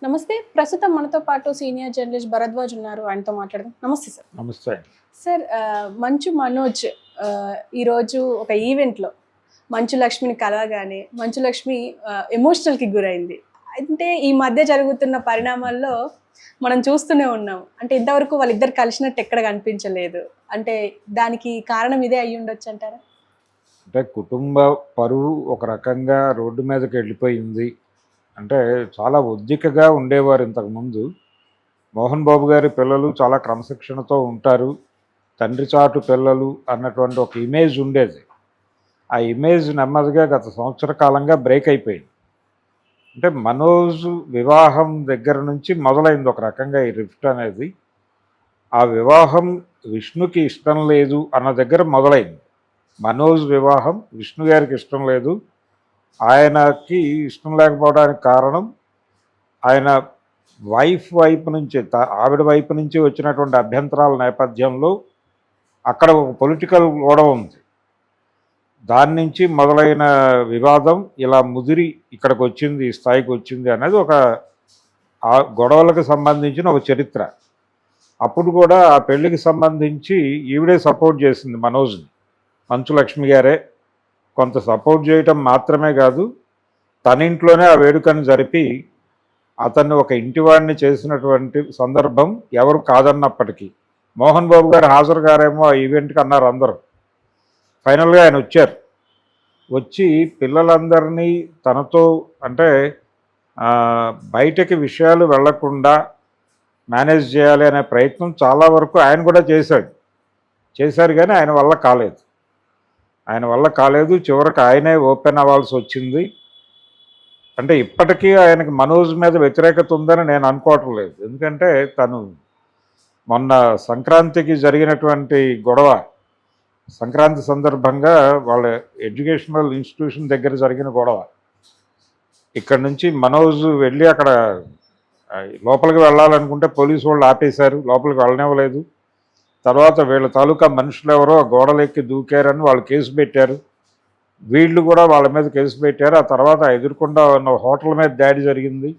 నమస్తే. ప్రస్తుతం మనతో పాటు సీనియర్ జర్నలిస్ట్ భరద్వాజ్ ఉన్నారు. ఆయనతో మాట్లాడదాం. నమస్తే సార్. నమస్తే. సార్ మంచు మనోజ్ ఈరోజు ఒక ఈవెంట్లో మంచు లక్ష్మిని కలవగానే మంచు లక్ష్మి ఎమోషనల్కి గురైంది. అంటే ఈ మధ్య జరుగుతున్న పరిణామాల్లో మనం చూస్తూనే ఉన్నాం. అంటే ఇంతవరకు వాళ్ళిద్దరు కలిసినట్టు ఎక్కడ కనిపించలేదు. అంటే దానికి కారణం ఇదే అయ్యి ఉండొచ్చు అంటారా? అంటే కుటుంబ పరువు ఒక రకంగా రోడ్డు మీదకి వెళ్ళిపోయింది. అంటే చాలా ఉద్దికగా ఉండేవారు ఇంతకుముందు. మోహన్ బాబు గారి పిల్లలు చాలా క్రమశిక్షణతో ఉంటారు, తండ్రి చాటు పిల్లలు అన్నటువంటి ఒక ఇమేజ్ ఉండేది. ఆ ఇమేజ్ నెమ్మదిగా గత సంవత్సర కాలంగా బ్రేక్ అయిపోయింది. అంటే మనోజ్ వివాహం దగ్గర నుంచి మొదలైంది ఒక రకంగా ఈ రిఫ్ట్ అనేది. ఆ వివాహం విష్ణుకి ఇష్టం లేదు అన్న దగ్గర మొదలైంది. మనోజ్ వివాహం విష్ణు గారికి ఇష్టం లేదు. ఆయనకి ఇష్టం లేకపోవడానికి కారణం ఆయన వైపు నుంచి ఆవిడ వైపు నుంచి వచ్చినటువంటి అభ్యంతరాల నేపథ్యంలో అక్కడ ఒక పొలిటికల్ గొడవ ఉంది. దాని నుంచి మొదలైన వివాదం ఇలా ముదిరి ఇక్కడికి వచ్చింది, ఈ స్థాయికి వచ్చింది అనేది ఒక ఆ గొడవలకు సంబంధించిన ఒక చరిత్ర. అప్పుడు కూడా ఆ పెళ్లికి సంబంధించి ఈవిడే సపోర్ట్ చేసింది మనోజ్ని. మంచు లక్ష్మి గారే కొంత సపోర్ట్ చేయటం మాత్రమే కాదు, తన ఇంట్లోనే ఆ వేడుకను జరిపి అతన్ని ఒక ఇంటివాడిని చేసినటువంటి సందర్భం ఎవరు కాదన్నప్పటికీ మోహన్ బాబు గారు హాజరు గారేమో ఆ ఈవెంట్కి అన్నారు అందరూ. ఫైనల్గా ఆయన వచ్చారు. వచ్చి పిల్లలందరినీ తనతో అంటే బయటకి విషయాలు వెళ్లకుండా మేనేజ్ చేయాలి అనే ప్రయత్నం చాలా వరకు ఆయన కూడా చేశారు కానీ ఆయన వల్ల కాలేదు. చివరికి ఆయనే ఓపెన్ అవ్వాల్సి వచ్చింది. అంటే ఇప్పటికీ ఆయనకి మనోజ్ మీద వ్యతిరేకత ఉందని నేను అనుకోవటం లేదు. ఎందుకంటే తను మొన్న సంక్రాంతికి జరిగినటువంటి గొడవ, సంక్రాంతి సందర్భంగా వాళ్ళ ఎడ్యుకేషనల్ ఇన్స్టిట్యూషన్ దగ్గర జరిగిన గొడవ, ఇక్కడ నుంచి మనోజ్ వెళ్ళి అక్కడ లోపలికి వెళ్ళాలనుకుంటే పోలీసు వాళ్ళు ఆపేశారు, లోపలికి వెళ్ళనివ్వలేదు. తర్వాత వీళ్ళ తాలూకా మనుషులు ఎవరో గోడలెక్కి దూకారని వాళ్ళు కేసు పెట్టారు. వీళ్ళు కూడా వాళ్ళ మీద కేసు పెట్టారు. ఆ తర్వాత ఎదుర్కొండా ఉన్న హోటల్ మీద దాడి జరిగింది.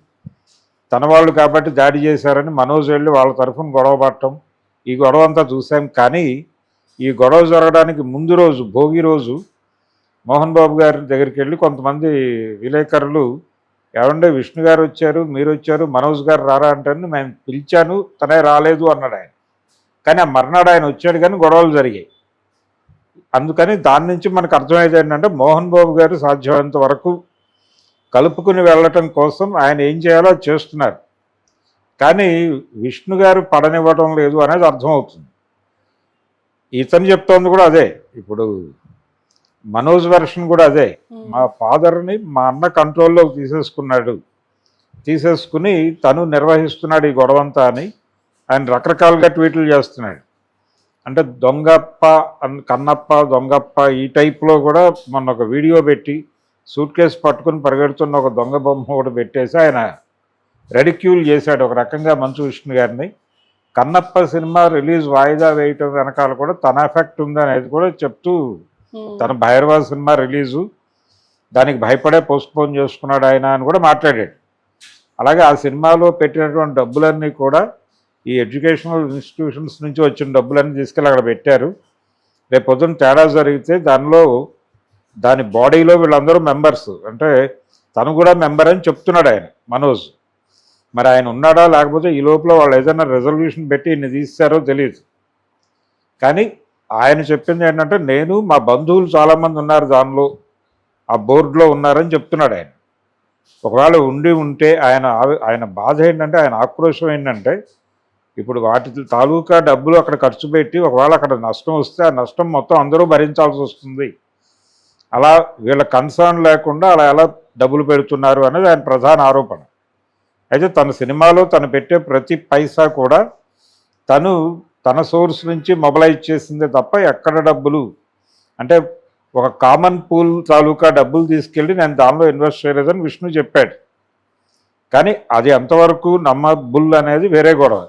తన వాళ్ళు కాబట్టి దాడి చేశారని మనోజ్ వెళ్ళి వాళ్ళ తరఫున గొడవ పడటం, ఈ గొడవ అంతా చూసాం. కానీ ఈ గొడవ జరగడానికి ముందు రోజు, భోగి రోజు, మోహన్ బాబు గారి దగ్గరికి వెళ్ళి కొంతమంది విలేకరులు, ఏమంటే విష్ణు గారు వచ్చారు, మీరు వచ్చారు, మనోజ్ గారు రారా అంటే నేను పిలిచాను, తనే రాలేదు అన్నాడు ఆయన. కానీ ఆ మర్నాడు ఆయన వచ్చాడు కానీ గొడవలు జరిగాయి. అందుకని దాని నుంచి మనకు అర్థమయ్యేది ఏంటంటే మోహన్ బాబు గారు సాధ్యమైనంత వరకు కలుపుకుని వెళ్ళటం కోసం ఆయన ఏం చేయాలో అది చేస్తున్నారు. కానీ విష్ణు గారు పడనివ్వటం లేదు అనేది అర్థమవుతుంది. ఇతను చెప్తోంది కూడా అదే. ఇప్పుడు మనోజ్ వెర్షన్ కూడా అదే. మా ఫాదర్ని మా అన్న కంట్రోల్లోకి తీసేసుకుని తను నిర్వహిస్తున్నాడు ఈ గొడవంతా అని ఆయన రకరకాలుగా ట్వీట్లు చేస్తున్నాడు. అంటే దొంగప్ప, కన్నప్ప, దొంగప్ప ఈ టైప్లో కూడా మొన్న ఒక వీడియో పెట్టి సూట్ కేసు పట్టుకుని పరిగెడుతున్న ఒక దొంగ బొమ్మ ఒకటి పెట్టేసి ఆయన రెడిక్యూల్ చేశాడు ఒక రకంగా మంచు విష్ణు గారిని. కన్నప్ప సినిమా రిలీజ్ వాయిదా వేయటం వెనకాల కూడా తన ఎఫెక్ట్ ఉందనేది కూడా చెప్తూ, తన భైరవ సినిమా రిలీజు దానికి భయపడే పోస్ట్పోన్ చేసుకున్నాడు ఆయన అని కూడా మాట్లాడాడు. అలాగే ఆ సినిమాలో పెట్టినటువంటి డబ్బులన్నీ కూడా ఈ ఎడ్యుకేషనల్ ఇన్స్టిట్యూషన్స్ నుంచి వచ్చిన డబ్బులన్నీ తీసుకెళ్ళి అక్కడ పెట్టారు. రేపు పొద్దున్న తేడా జరిగితే దాని బాడీలో వీళ్ళందరూ మెంబర్స్, అంటే తను కూడా మెంబర్ అని చెప్తున్నాడు ఆయన మనోజ్. మరి ఆయన ఉన్నాడా లేకపోతే ఈ లోపల వాళ్ళు ఏదైనా రెజల్యూషన్ పెట్టి ఇన్ని తీస్తారో తెలియదు. కానీ ఆయన చెప్పింది ఏంటంటే నేను, మా బంధువులు చాలామంది ఉన్నారు దానిలో, ఆ బోర్డులో ఉన్నారని చెప్తున్నాడు ఆయన. ఒకవేళ ఉంటే ఆయన బాధ ఏంటంటే, ఆయన ఆక్రోశం ఏంటంటే, ఇప్పుడు వాటి తాలూకా డబ్బులు అక్కడ ఖర్చు పెట్టి ఒకవేళ అక్కడ నష్టం వస్తే ఆ నష్టం మొత్తం అందరూ భరించాల్సి వస్తుంది. అలా వీళ్ళ కన్సర్న్ లేకుండా అలా ఎలా డబ్బులు పెడుతున్నారు అనేది ఆయన ప్రధాన ఆరోపణ. అయితే తన సినిమాలో తను పెట్టే ప్రతి పైసా కూడా తన సోర్స్ నుంచి మొబలైజ్ చేసిందే తప్ప ఎక్కడ డబ్బులు అంటే ఒక కామన్ పూల్ తాలూకా డబ్బులు తీసుకెళ్ళి నేను దానిలో ఇన్వెస్ట్ చేయలేదని విష్ణు చెప్పాడు. కానీ అది ఎంతవరకు నమ్మబుల్ అనేది వేరే గొడవ.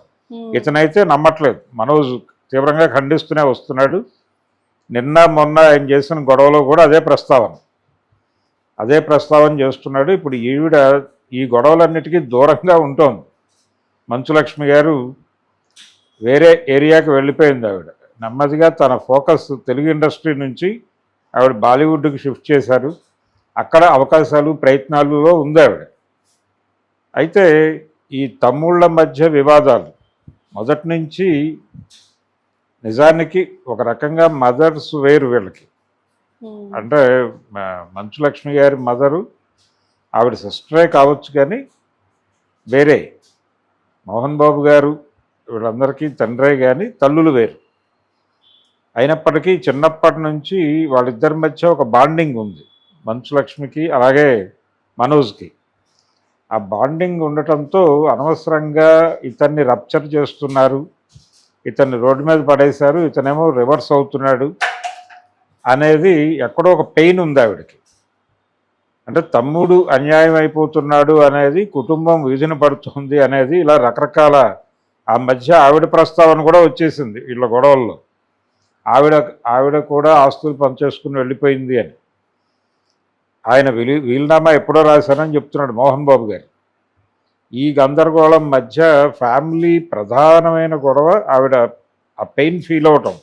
ఇతనైతే నమ్మట్లేదు. మనోజ్ తీవ్రంగా ఖండిస్తూనే వస్తున్నాడు. నిన్న మొన్న ఆయన చేసిన గొడవలో కూడా అదే ప్రస్తావన చేస్తున్నాడు. ఇప్పుడు ఈవిడ ఈ గొడవలన్నిటికీ దూరంగా ఉంటుంది. మంచులక్ష్మి గారు వేరే ఏరియాకి వెళ్ళిపోయింది. ఆవిడ నెమ్మదిగా తన ఫోకస్ తెలుగు ఇండస్ట్రీ నుంచి ఆవిడ బాలీవుడ్కి షిఫ్ట్ చేశారు. అక్కడ అవకాశాలు ప్రయత్నాలలో ఉంది ఆవిడ. అయితే ఈ తమ్ముళ్ళ మధ్య వివాదాలు మొదటి నుంచి నిజానికి ఒక రకంగా మదర్స్ వేరు వీళ్ళకి. అంటే మంచులక్ష్మి గారి మదరు ఆవిడ సిస్టరే కావచ్చు, కానీ వేరే. మోహన్ బాబు గారు వీళ్ళందరికీ తండ్రే, కానీ తల్లులు వేరు. అయినప్పటికీ చిన్నప్పటి నుంచి వాళ్ళిద్దరి మధ్య ఒక బాండింగ్ ఉంది, మంచులక్ష్మికి అలాగే మనోజ్కి. ఆ బాండింగ్ ఉండటంతో అనవసరంగా ఇతన్ని రప్చర్ చేస్తున్నారు, ఇతన్ని రోడ్డు మీద పడేశారు, ఇతనేమో రివర్స్ అవుతున్నాడు అనేది ఎక్కడో ఒక పెయిన్ ఉంది ఆవిడకి. అంటే తమ్ముడు అన్యాయం అయిపోతున్నాడు అనేది, కుటుంబం వీధిన పడుతుంది అనేది, ఇలా రకరకాల ఆ మధ్య ఆవిడ ప్రస్తావన కూడా వచ్చేసింది వీళ్ళ గొడవల్లో. ఆవిడ కూడా ఆస్తులు పనిచేసుకుని వెళ్ళిపోయింది అని. ఆయన వీలునామా ఎప్పుడో రాశానని చెప్తున్నాడు మోహన్ బాబు గారు. ఈ గందరగోళం మధ్య ఫ్యామిలీ ప్రధానమైన గొడవ ఆవిడ ఆ పెయిన్ ఫీల్ అవటం,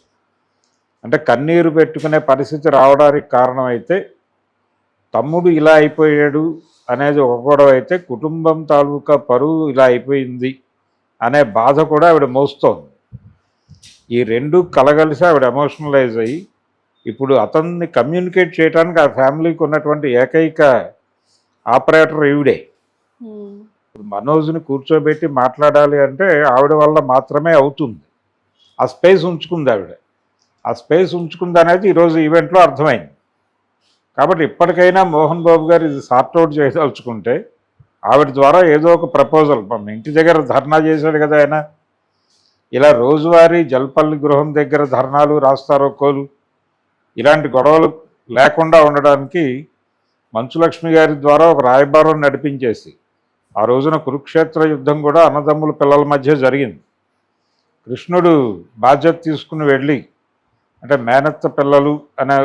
అంటే కన్నీరు పెట్టుకునే పరిస్థితి రావడానికి కారణమైతే, తమ్ముడు ఇలా అయిపోయాడు అనేది ఒక గొడవ అయితే, కుటుంబం తాలూకా పరువు ఇలా అయిపోయింది అనే బాధ కూడా ఆవిడ మోస్తోంది. ఈ రెండు కలగలిసి ఆవిడ ఎమోషనలైజ్ అయ్యి ఇప్పుడు అతన్ని కమ్యూనికేట్ చేయడానికి ఆ ఫ్యామిలీకి ఉన్నటువంటి ఏకైక ఆపరేటర్ ఈవిడే. ఇప్పుడు మనోజ్ని కూర్చోబెట్టి మాట్లాడాలి అంటే ఆవిడ వల్ల మాత్రమే అవుతుంది. ఆ స్పేస్ ఉంచుకుంది ఆవిడ. ఆ స్పేస్ ఉంచుకుంది అనేది ఈరోజు ఈవెంట్లో అర్థమైంది. కాబట్టి ఇప్పటికైనా మోహన్ బాబు గారు ఇది సార్ట్అవుట్ చేయదలుచుకుంటే ఆవిడ ద్వారా ఏదో ఒక ప్రపోజల్, మన ఇంటి దగ్గర ధర్నా చేశాడు కదా ఆయన, ఇలా రోజువారీ జల్పల్లి గృహం దగ్గర ధర్నాలు, రాస్తారోకోలు, ఇలాంటి గొడవలు లేకుండా ఉండడానికి మంచులక్ష్మి గారి ద్వారా ఒక రాయబారం నడిపించేసి, ఆ రోజున కురుక్షేత్ర యుద్ధం కూడా అన్నదమ్ముల పిల్లల మధ్య జరిగింది. కృష్ణుడు బాధ్యత తీసుకుని వెళ్ళి, అంటే మేనత్త పిల్లలు అనే